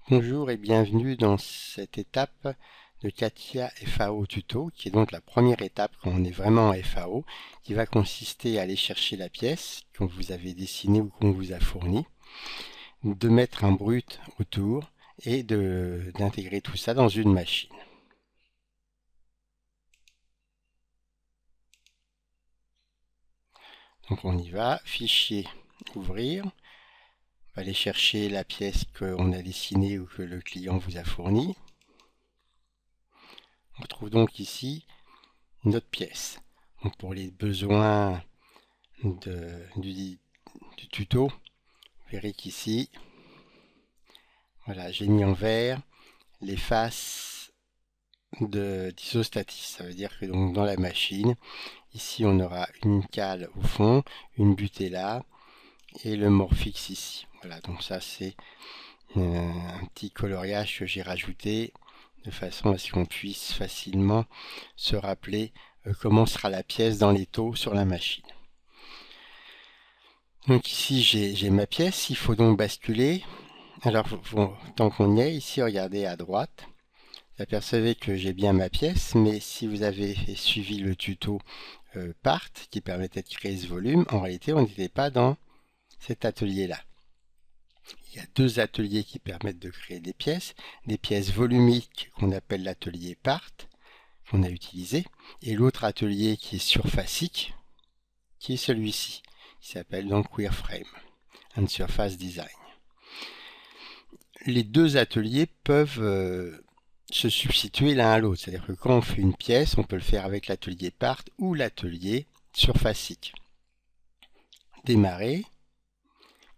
Bonjour et bienvenue dans cette étape de CATIA FAO Tuto, qui est donc la première étape quand on est vraiment en FAO, qui va consister à aller chercher la pièce qu'on vous avait dessinée ou qu'on vous a fournie, de mettre un brut autour et d'intégrer tout ça dans une machine. Donc on y va, fichier, ouvrir, on va aller chercher la pièce qu'on a dessinée ou que le client vous a fournie. On retrouve donc ici notre pièce. Donc pour les besoins du tuto, vous verrez qu'ici, voilà, j'ai mis en vert les faces d'isostatis. Ça veut dire que donc dans la machine, ici on aura une cale au fond, une butée là, et le morphix ici. Voilà, donc ça c'est un petit coloriage que j'ai rajouté de façon à ce qu'on puisse facilement se rappeler comment sera la pièce dans les taux sur la machine. Donc ici j'ai ma pièce, il faut donc basculer. Alors bon, tant qu'on y est, ici regardez à droite, vous apercevez que j'ai bien ma pièce, mais si vous avez suivi le tuto Part qui permettait de créer ce volume, en réalité on n'était pas dans cet atelier-là. Il y a deux ateliers qui permettent de créer des pièces volumiques qu'on appelle l'atelier Part, qu'on a utilisé, et l'autre atelier qui est surfacique, qui est celui-ci, qui s'appelle donc Wireframe and Surface Design. Les deux ateliers peuvent se substituer l'un à l'autre, c'est-à-dire que quand on fait une pièce, on peut le faire avec l'atelier Part ou l'atelier surfacique. Démarrer,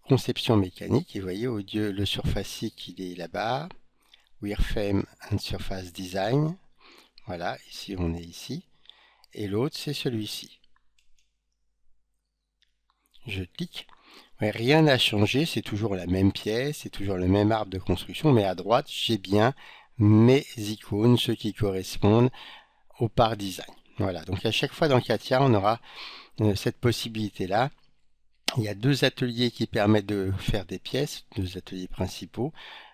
conception mécanique, et vous voyez, le surfacique il est là-bas, Wireframe and Surface Design, voilà, ici on est ici, et l'autre c'est celui-ci. Je clique. Ouais, rien n'a changé, c'est toujours la même pièce, c'est toujours le même arbre de construction, mais à droite, j'ai bien mes icônes, ceux qui correspondent au Part Design. Voilà, donc à chaque fois dans CATIA, on aura cette possibilité-là. Il y a deux ateliers qui permettent de faire des pièces, deux ateliers principaux,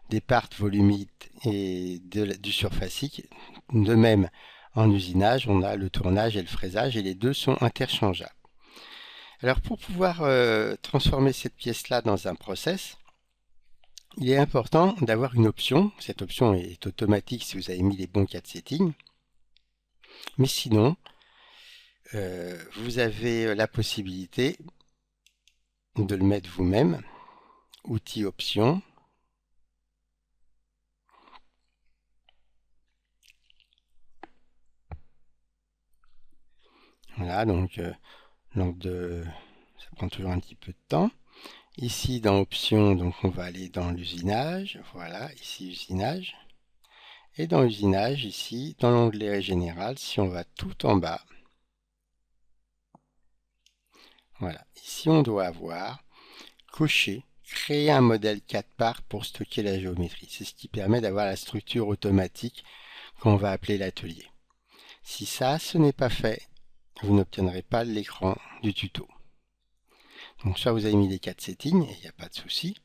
des parts volumiques et du surfacique. De même, en usinage, on a le tournage et le fraisage, et les deux sont interchangeables. Alors pour pouvoir transformer cette pièce-là dans un process, il est important d'avoir une option. Cette option est automatique si vous avez mis les bons cas de setting. Mais sinon, vous avez la possibilité de le mettre vous-même. Outils options. Voilà, donc ça prend toujours un petit peu de temps. Ici dans options, donc on va aller dans l'usinage. Voilà, ici usinage. Et dans usinage, ici, dans l'onglet général, si on va tout en bas, voilà, ici on doit avoir coché, créer un modèle 4 parts pour stocker la géométrie. C'est ce qui permet d'avoir la structure automatique qu'on va appeler l'atelier. Si ça, ce n'est pas fait, vous n'obtiendrez pas l'écran du tuto. Donc soit vous avez mis les 4 settings, et il n'y a pas de souci,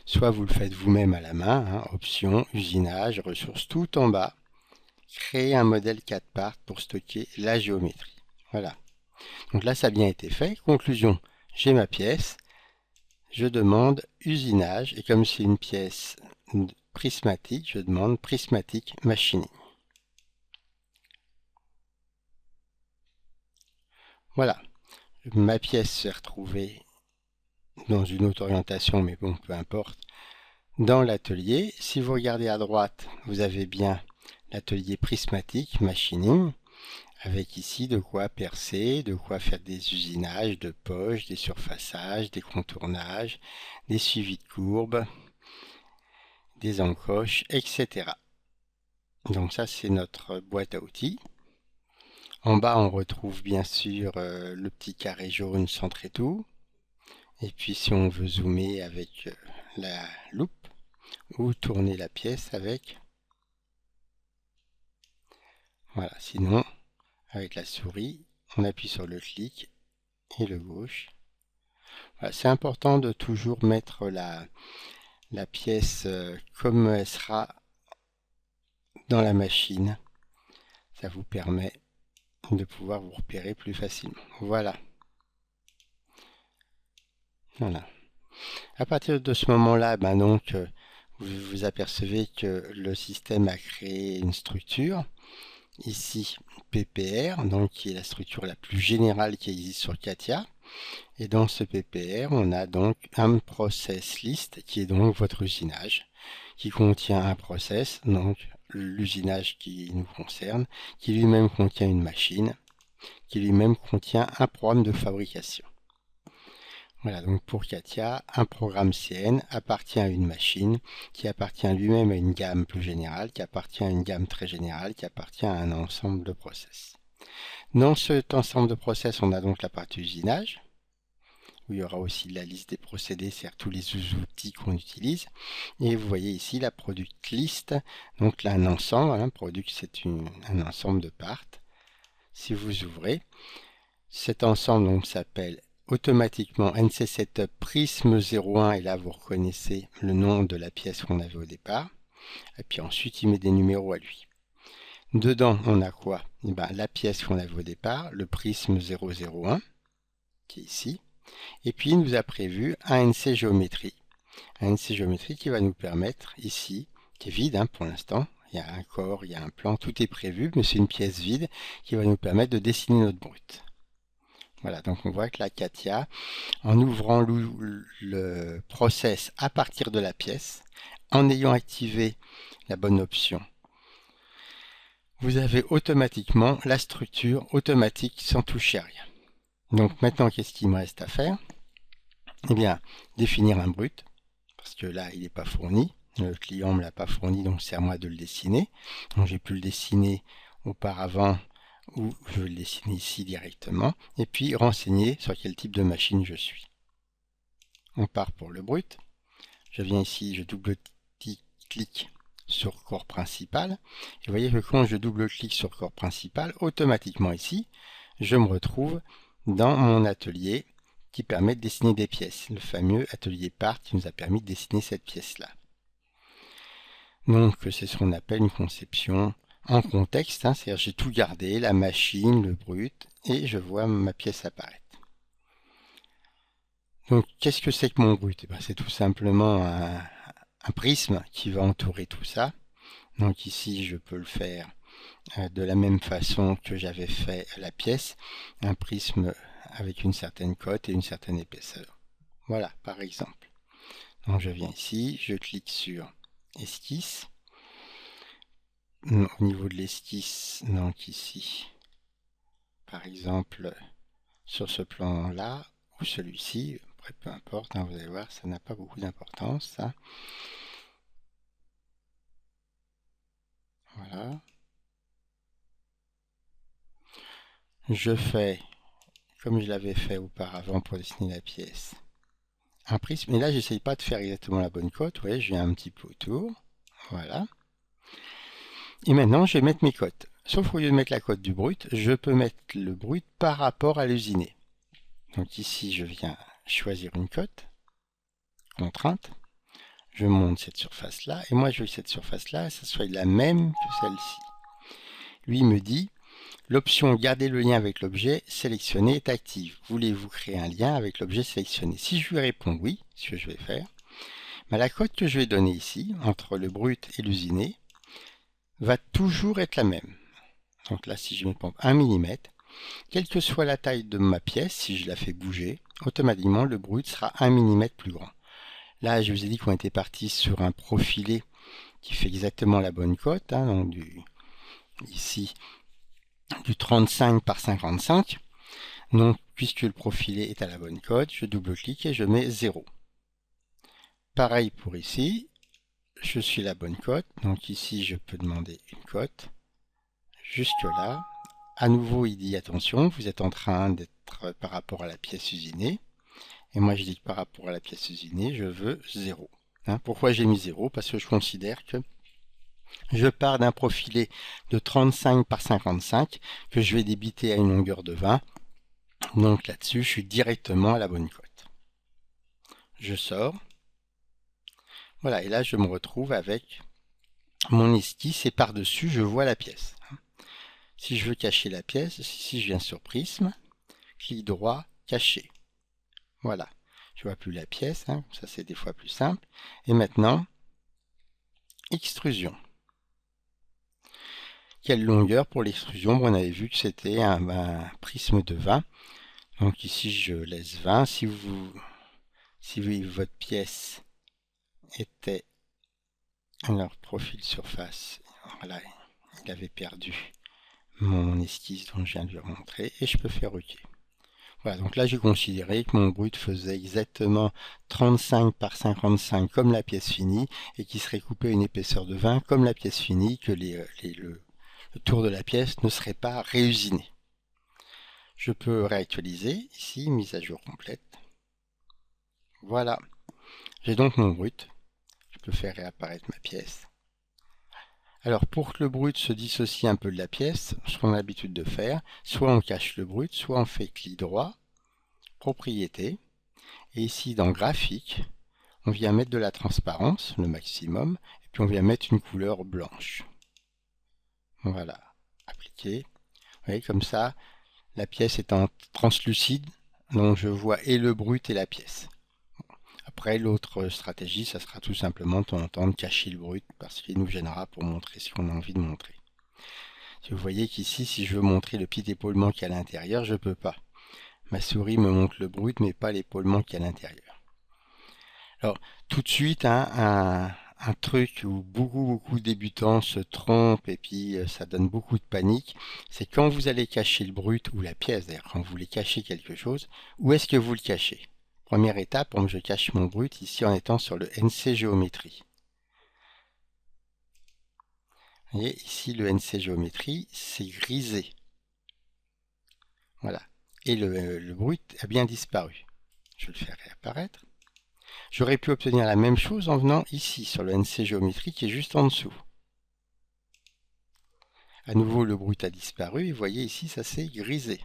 soit vous le faites vous-même à la main, hein, options, usinage, ressources, tout en bas, créer un modèle 4 parts pour stocker la géométrie. Voilà. Donc là, ça a bien été fait. Conclusion, j'ai ma pièce. Je demande usinage. Et comme c'est une pièce prismatique, je demande prismatic machining. Voilà. Ma pièce s'est retrouvée dans une autre orientation, mais bon, peu importe, dans l'atelier. Si vous regardez à droite, vous avez bien l'atelier prismatic machining, avec ici de quoi percer, de quoi faire des usinages de poches, des surfaçages, des contournages, des suivis de courbes, des encoches, etc. Donc ça c'est notre boîte à outils. En bas on retrouve bien sûr le petit carré jaune centré tout. Et puis si on veut zoomer avec la loupe ou tourner la pièce avec, voilà, sinon avec la souris on appuie sur le clic et le gauche. Voilà, c'est important de toujours mettre la pièce comme elle sera dans la machine. Ça vous permet de pouvoir vous repérer plus facilement. Voilà. Voilà. À partir de ce moment-là, vous vous apercevez que le système a créé une structure. Ici, PPR, donc qui est la structure la plus générale qui existe sur CATIA. Et dans ce PPR, on a donc un process list qui est donc votre usinage, qui contient un process, donc l'usinage qui nous concerne, qui lui-même contient une machine, qui lui-même contient un programme de fabrication. Voilà, donc pour CATIA, un programme CN appartient à une machine, qui appartient lui-même à une gamme plus générale, qui appartient à une gamme très générale, qui appartient à un ensemble de process. Dans cet ensemble de process, on a donc la partie usinage, où il y aura aussi la liste des procédés, c'est-à-dire tous les outils qu'on utilise. Et vous voyez ici la product list, donc là un ensemble, hein, product c'est un ensemble de parts. Si vous ouvrez, cet ensemble s'appelle automatiquement NC Setup Prism 01 et là vous reconnaissez le nom de la pièce qu'on avait au départ. Et puis ensuite il met des numéros à lui. Dedans on a quoi? Et ben, la pièce qu'on avait au départ, le Prism 001 qui est ici. Et puis il nous a prévu un NC Géométrie. Un NC Géométrie qui va nous permettre ici, qui est vide hein, pour l'instant, il y a un corps, il y a un plan, tout est prévu, mais c'est une pièce vide qui va nous permettre de dessiner notre brut. Voilà, donc on voit que la CATIA, en ouvrant le process à partir de la pièce, en ayant activé la bonne option, vous avez automatiquement la structure automatique sans toucher à rien. Donc maintenant, qu'est-ce qu'il me reste à faire? Eh bien, définir un brut, parce que là, il n'est pas fourni. Le client ne me l'a pas fourni, donc c'est à moi de le dessiner. Donc j'ai pu le dessiner auparavant ou je vais le dessiner ici directement, et puis renseigner sur quel type de machine je suis. On part pour le brut, je viens ici, je double-clique sur corps principal, et vous voyez que quand je double-clique sur corps principal, automatiquement ici, je me retrouve dans mon atelier qui permet de dessiner des pièces, le fameux atelier part qui nous a permis de dessiner cette pièce-là. Donc c'est ce qu'on appelle une conception en contexte, hein, c'est-à-dire j'ai tout gardé, la machine, le brut, et je vois ma pièce apparaître. Donc qu'est-ce que c'est que mon brut? C'est tout simplement un prisme qui va entourer tout ça. Donc ici je peux le faire de la même façon que j'avais fait la pièce, un prisme avec une certaine cote et une certaine épaisseur. Voilà, par exemple. Donc je viens ici, je clique sur esquisse. Au niveau de l'esquisse, donc ici, par exemple, sur ce plan-là, ou celui-ci, après peu importe, hein, vous allez voir, ça n'a pas beaucoup d'importance, ça. Voilà. Je fais, comme je l'avais fait auparavant pour dessiner la pièce, un prisme, et là, j'essaye pas de faire exactement la bonne cote, vous voyez, je viens un petit peu autour, voilà. Et maintenant, je vais mettre mes cotes. Sauf qu'au lieu de mettre la cote du brut, je peux mettre le brut par rapport à l'usiné. Donc ici, je viens choisir une cote, contrainte, je monte cette surface-là, et moi je veux que cette surface-là, ça soit la même que celle-ci. Lui me dit, l'option garder le lien avec l'objet sélectionné est active. Voulez-vous créer un lien avec l'objet sélectionné? Si je lui réponds oui, ce que je vais faire, la cote que je vais donner ici, entre le brut et l'usiné, va toujours être la même. Donc là, si je mets 1 mm, quelle que soit la taille de ma pièce, si je la fais bouger, automatiquement le brut sera 1 mm plus grand. Là, je vous ai dit qu'on était parti sur un profilé qui fait exactement la bonne cote, hein, donc ici du 35 par 55. Donc, puisque le profilé est à la bonne cote, je double-clique et je mets 0. Pareil pour ici, je suis la bonne cote, donc ici je peux demander une cote. Jusque là, à nouveau il dit attention, vous êtes en train d'être par rapport à la pièce usinée. Et moi je dis que par rapport à la pièce usinée, je veux 0. Hein, pourquoi j'ai mis 0? Parce que je considère que je pars d'un profilé de 35 par 55 que je vais débiter à une longueur de 20. Donc là-dessus, je suis directement à la bonne cote. Je sors. Voilà, et là je me retrouve avec mon esquisse et par-dessus je vois la pièce. Si je veux cacher la pièce, ici je viens sur prisme, clic droit, cacher. Voilà, je vois plus la pièce, ça c'est des fois plus simple. Et maintenant, extrusion. Quelle longueur pour l'extrusion? On avait vu que c'était un prisme de 20. Donc ici je laisse 20. Si votre pièce était alors profil surface, voilà, il avait perdu mon esquisse dont je viens de lui remontrer et je peux faire OK. Voilà, donc là j'ai considéré que mon brut faisait exactement 35 par 55 comme la pièce finie et qui serait coupé à une épaisseur de 20 comme la pièce finie, que le tour de la pièce ne serait pas réusiné. Je peux réactualiser ici, mise à jour complète. Voilà, j'ai donc mon brut. Je peux faire réapparaître ma pièce. Alors pour que le brut se dissocie un peu de la pièce, ce qu'on a l'habitude de faire, soit on cache le brut, soit on fait clic droit, propriété, et ici dans graphique, on vient mettre de la transparence, le maximum, et puis on vient mettre une couleur blanche. Voilà, appliquer. Vous voyez, comme ça, la pièce est en translucide, donc je vois et le brut et la pièce. Après, l'autre stratégie, ça sera tout simplement de temps en temps de cacher le brut parce qu'il nous gênera pour montrer ce qu'on a envie de montrer. Si vous voyez qu'ici, si je veux montrer le petit épaulement qui est à l'intérieur, je ne peux pas. Ma souris me montre le brut, mais pas l'épaulement qui est à l'intérieur. Alors, tout de suite, un truc où beaucoup de débutants se trompent et puis ça donne beaucoup de panique, c'est quand vous allez cacher le brut ou la pièce, d'ailleurs, quand vous voulez cacher quelque chose, où est-ce que vous le cachez? Première étape, je cache mon brut ici en étant sur le NC Géométrie. Vous voyez, ici le NC Géométrie, c'est grisé. Voilà. Et le brut a bien disparu. Je vais le faire réapparaître. J'aurais pu obtenir la même chose en venant ici sur le NC Géométrie qui est juste en dessous. À nouveau, le brut a disparu et vous voyez ici, ça s'est grisé.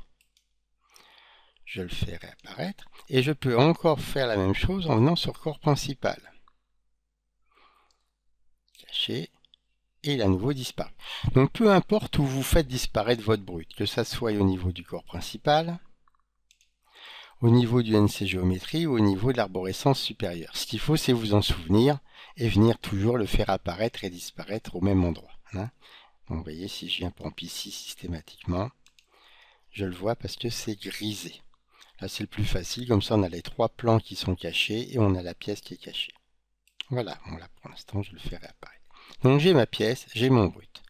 Je le fais réapparaître et je peux encore faire la même chose en venant sur corps principal. Cacher. Et il a à nouveau disparu. Donc peu importe où vous faites disparaître votre brut, que ça soit au niveau du corps principal, au niveau du NC Géométrie ou au niveau de l'arborescence supérieure. Ce qu'il faut, c'est vous en souvenir et venir toujours le faire apparaître et disparaître au même endroit. Donc vous voyez, si je viens par exemple ici systématiquement, je le vois parce que c'est grisé. Là c'est le plus facile, comme ça on a les trois plans qui sont cachés et on a la pièce qui est cachée. Voilà, bon là pour l'instant je le fais réapparaître. Donc j'ai ma pièce, j'ai mon brut.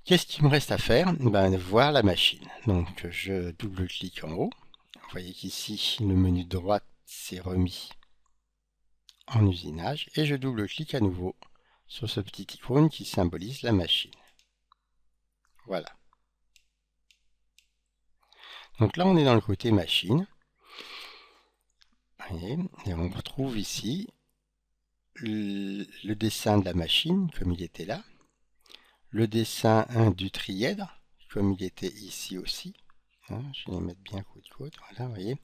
Qu'est-ce qu'il me reste à faire? Voir la machine. Donc je double-clique en haut. Vous voyez qu'ici le menu de droite s'est remis en usinage et je double-clique à nouveau sur ce petit icône qui symbolise la machine. Voilà. Donc là on est dans le côté machine. Vous voyez, et on retrouve ici le dessin de la machine comme il était là. Le dessin du trièdre, comme il était ici aussi. Je vais les mettre bien côte à côte. Voilà, vous voyez.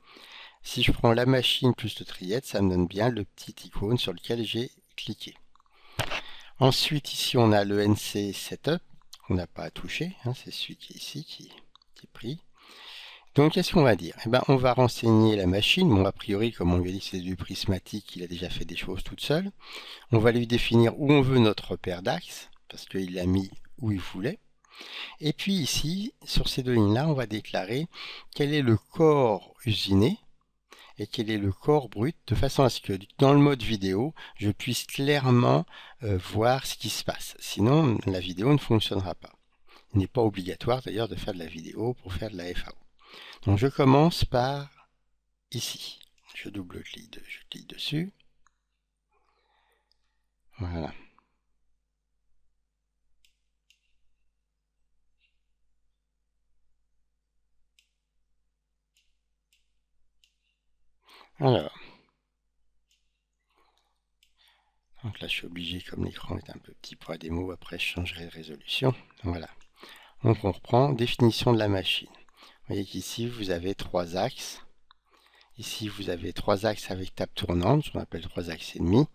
Si je prends la machine plus le trièdre, ça me donne bien le petit icône sur lequel j'ai cliqué. Ensuite, ici, on a le NC Setup. On n'a pas à toucher. C'est celui qui est ici, qui est pris. Donc, qu'est-ce qu'on va dire? On va renseigner la machine. Bon, a priori, comme on lui a dit que c'est du prismatique, il a déjà fait des choses toute seule. On va lui définir où on veut notre repère d'axe, parce qu'il l'a mis où il voulait. Et puis ici, sur ces deux lignes-là, on va déclarer quel est le corps usiné et quel est le corps brut, de façon à ce que dans le mode vidéo, je puisse clairement voir ce qui se passe. Sinon, la vidéo ne fonctionnera pas. Il n'est pas obligatoire d'ailleurs de faire de la vidéo pour faire de la FAO. Donc je commence par ici. Je double-clique, je clique dessus. Voilà. Alors, donc là je suis obligé, comme l'écran est un peu petit pour la démo, après je changerai de résolution. Voilà. Donc on reprend définition de la machine. Vous voyez qu'ici vous avez trois axes. Ici, vous avez 3 axes avec table tournante, ce qu'on appelle 3 axes et demi,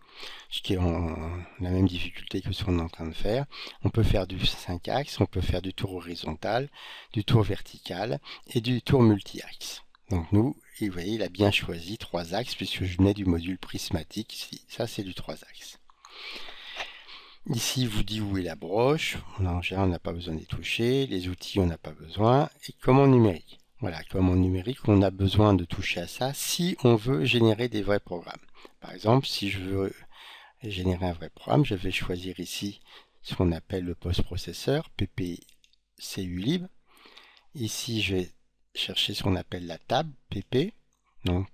ce qui est la même difficulté que ce qu'on est en train de faire. On peut faire du 5 axes, on peut faire du tour horizontal, du tour vertical et du tour multi-axe. Donc nous, vous voyez, il a bien choisi 3 axes puisque je venais du module prismatique ici. Ça, c'est du 3 axes. Ici, il vous dit où est la broche. En général, on n'a pas besoin d'y toucher. Les outils, on n'a pas besoin. Et commande numérique. Voilà, commande numérique, on a besoin de toucher à ça si on veut générer des vrais programmes. Par exemple, si je veux générer un vrai programme, je vais choisir ici ce qu'on appelle le postprocesseur, ppculib. Ici, je vais chercher ce qu'on appelle la table, pp. Donc,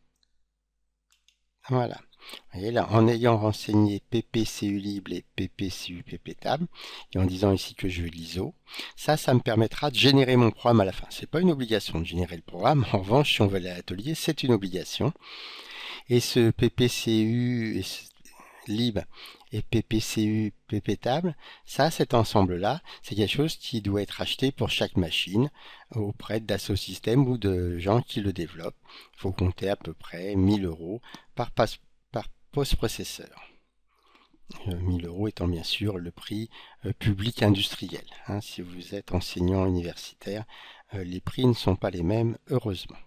voilà. Vous voyez là, en ayant renseigné ppculib et ppcu-pptable, et en disant ici que je veux l'ISO, ça me permettra de générer mon programme à la fin. C'est pas une obligation de générer le programme. En revanche, si on veut aller à l'atelier, c'est une obligation. Et ce ppcu lib et ppcu pptable, ça, cet ensemble-là, c'est quelque chose qui doit être acheté pour chaque machine auprès de Dassault Systèmes ou de gens qui le développent. Il faut compter à peu près 1000 € par postprocesseur. 1000 € étant bien sûr le prix public industriel. Si vous êtes enseignant universitaire, les prix ne sont pas les mêmes, heureusement.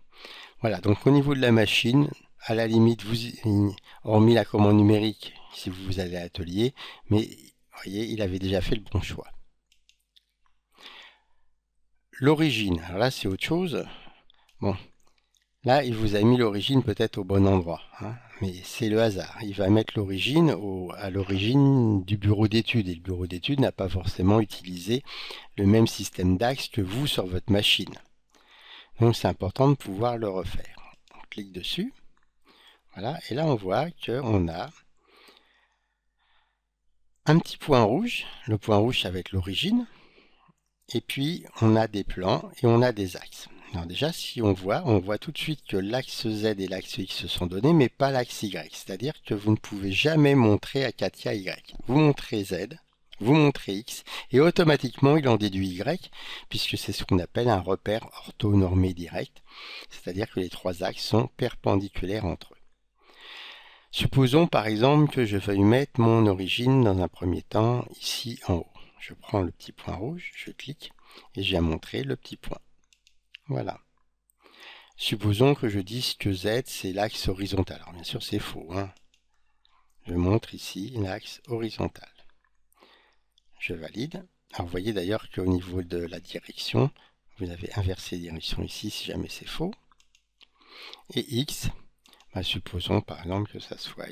Voilà, donc au niveau de la machine, à la limite, hormis la commande numérique, si vous allez à l'atelier, mais vous voyez, il avait déjà fait le bon choix. L'origine, alors là c'est autre chose. Bon, là il vous a mis l'origine peut-être au bon endroit, mais c'est le hasard. Il va mettre l'origine à l'origine du bureau d'études, et le bureau d'études n'a pas forcément utilisé le même système d'axe que vous sur votre machine. Donc c'est important de pouvoir le refaire. On clique dessus. Voilà, et là on voit qu'on a un petit point rouge. Le point rouge, ça va être l'origine. Et puis on a des plans et on a des axes. Alors déjà, si on voit tout de suite que l'axe Z et l'axe X se sont donnés, mais pas l'axe Y. C'est-à-dire que vous ne pouvez jamais montrer à Katia Y. Vous montrez Z, vous montrez X, et automatiquement il en déduit Y, puisque c'est ce qu'on appelle un repère orthonormé direct. C'est-à-dire que les 3 axes sont perpendiculaires entre eux. Supposons par exemple que je veuille mettre mon origine dans un premier temps ici en haut. Je prends le petit point rouge, je clique et je viens montrer le petit point. Voilà. Supposons que je dise que Z c'est l'axe horizontal. Alors bien sûr c'est faux. Je montre ici l'axe horizontal. Je valide. Alors vous voyez d'ailleurs qu'au niveau de la direction, vous avez inversé la direction ici si jamais c'est faux. Et X, supposons par exemple que ça soit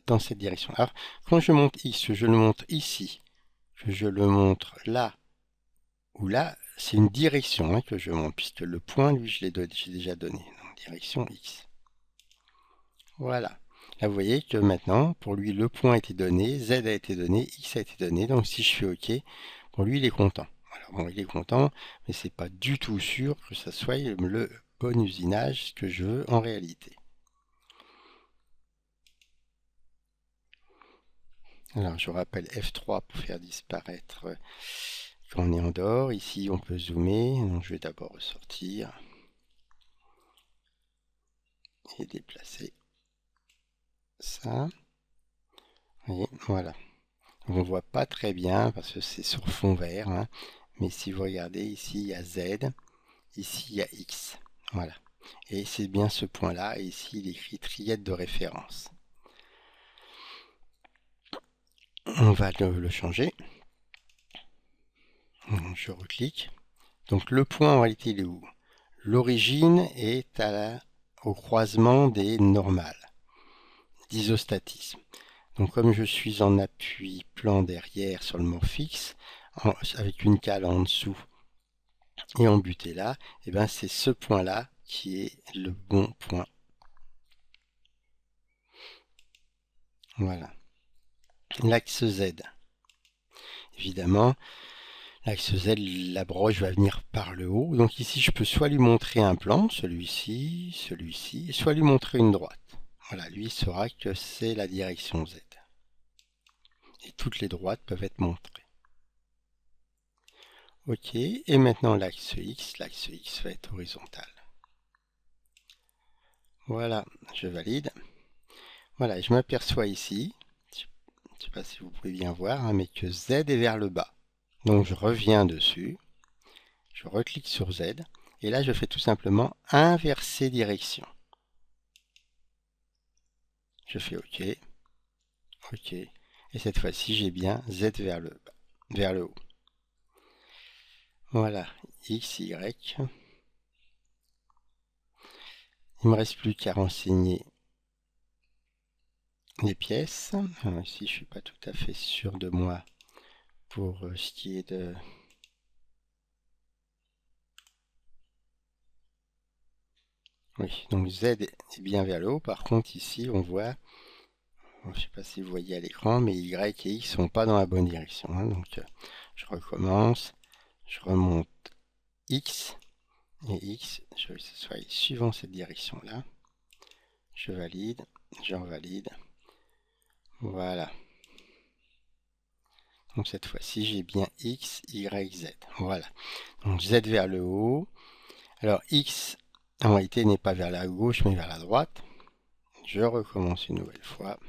dans cette direction. Alors, quand je monte X, que je le montre ici, que je le montre là ou là, c'est une direction que je montre, puisque le point, lui, j'ai déjà donné. Donc, direction X. Voilà. Là, vous voyez que maintenant, pour lui, le point a été donné, Z a été donné, X a été donné. Donc, si je fais OK, pour lui, il est content. Alors, bon, il est content, mais c'est pas du tout sûr que ça soit le bon usinage que je veux en réalité. Alors, je rappelle F3 pour faire disparaître quand on est en dehors. Ici, on peut zoomer. Donc, je vais d'abord ressortir et déplacer ça. Vous voyez, voilà. Donc, on ne voit pas très bien parce que c'est sur fond vert. Mais si vous regardez, ici, il y a Z. Ici, il y a X. Voilà. Et c'est bien ce point-là. Et ici, il écrit triette de référence. On va le changer. Je reclique. Donc le point en réalité il est où? L'origine est au croisement des normales d'isostatisme. Donc comme je suis en appui plan derrière sur le mort fixe, avec une cale en dessous et en buté là, et ben c'est ce point-là qui est le bon point. Voilà. L'axe Z. Évidemment, l'axe Z, la broche va venir par le haut. Donc ici, je peux soit lui montrer un plan, celui-ci, celui-ci, soit lui montrer une droite. Voilà, lui saura que c'est la direction Z. Et toutes les droites peuvent être montrées. Ok, et maintenant l'axe X va être horizontal. Voilà, je valide. Voilà, je m'aperçois ici, je ne sais pas si vous pouvez bien voir, hein, mais que Z est vers le bas. Donc je reviens dessus, je reclique sur Z, et là je fais tout simplement inverser direction. Je fais OK, OK, et cette fois-ci j'ai bien Z vers le bas, vers le haut. Voilà, X, Y. Il ne me reste plus qu'à renseigner les pièces. Alors ici, je ne suis pas tout à fait sûr de moi pour ce qui est de... Oui, donc Z est bien vers le haut. Par contre, ici, on voit, je ne sais pas si vous voyez à l'écran, mais Y et X sont pas dans la bonne direction. Hein. Donc, je recommence, je remonte X, et X, je veux que ce soit suivant cette direction-là. Je valide, je revalide. Voilà. Donc cette fois-ci, j'ai bien X, Y, Z. Voilà. Donc Z vers le haut. Alors X, en réalité, n'est pas vers la gauche, mais vers la droite. Je recommence une nouvelle fois.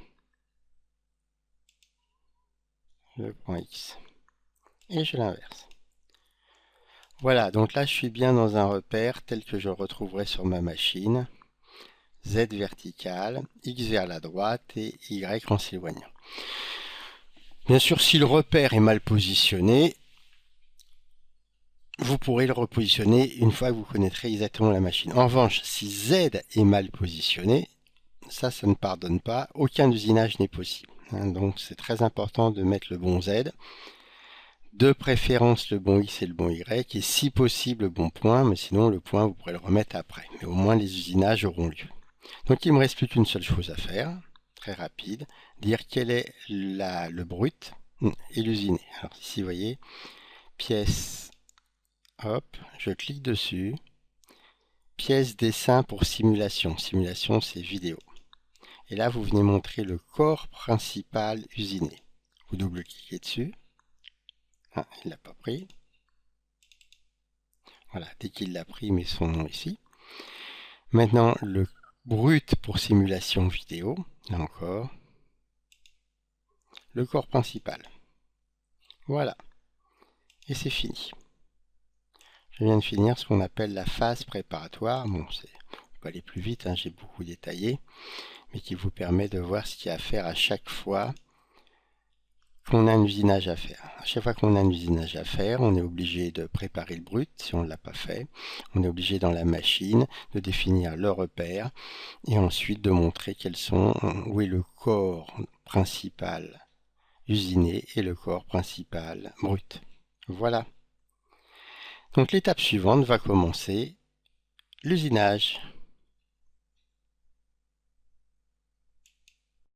Je prends X. Et je l'inverse. Voilà, donc là, je suis bien dans un repère tel que je le retrouverai sur ma machine. Z vertical, X vers la droite et Y en s'éloignant. Bien sûr, si le repère est mal positionné, vous pourrez le repositionner une fois que vous connaîtrez exactement la machine. En revanche, si Z est mal positionné, ça ne pardonne pas. Aucun usinage n'est possible. Donc c'est très important de mettre le bon Z. De préférence le bon X et le bon Y. Et si possible le bon point. Mais sinon le point vous pourrez le remettre après. Mais au moins les usinages auront lieu. Donc il ne me reste plus qu'une seule chose à faire. Très rapide. Dire quel est le brut et l'usiné. Alors ici vous voyez. Pièce. Hop. Je clique dessus. Pièce dessin pour simulation. Simulation c'est vidéo. Et là, vous venez montrer le corps principal usiné. Vous double-cliquez dessus. Ah, il l'a pas pris. Voilà, dès qu'il l'a pris, met son nom ici. Maintenant, le brut pour simulation vidéo. Là encore. Le corps principal. Voilà. Et c'est fini. Je viens de finir ce qu'on appelle la phase préparatoire. Bon, on peut aller plus vite, hein, j'ai beaucoup détaillé. Mais qui vous permet de voir ce qu'il y a à faire à chaque fois qu'on a un usinage à faire. À chaque fois qu'on a un usinage à faire, on est obligé de préparer le brut, si on ne l'a pas fait. On est obligé dans la machine de définir le repère et ensuite de montrer où est le corps principal usiné et le corps principal brut. Voilà. Donc l'étape suivante va commencer l'usinage.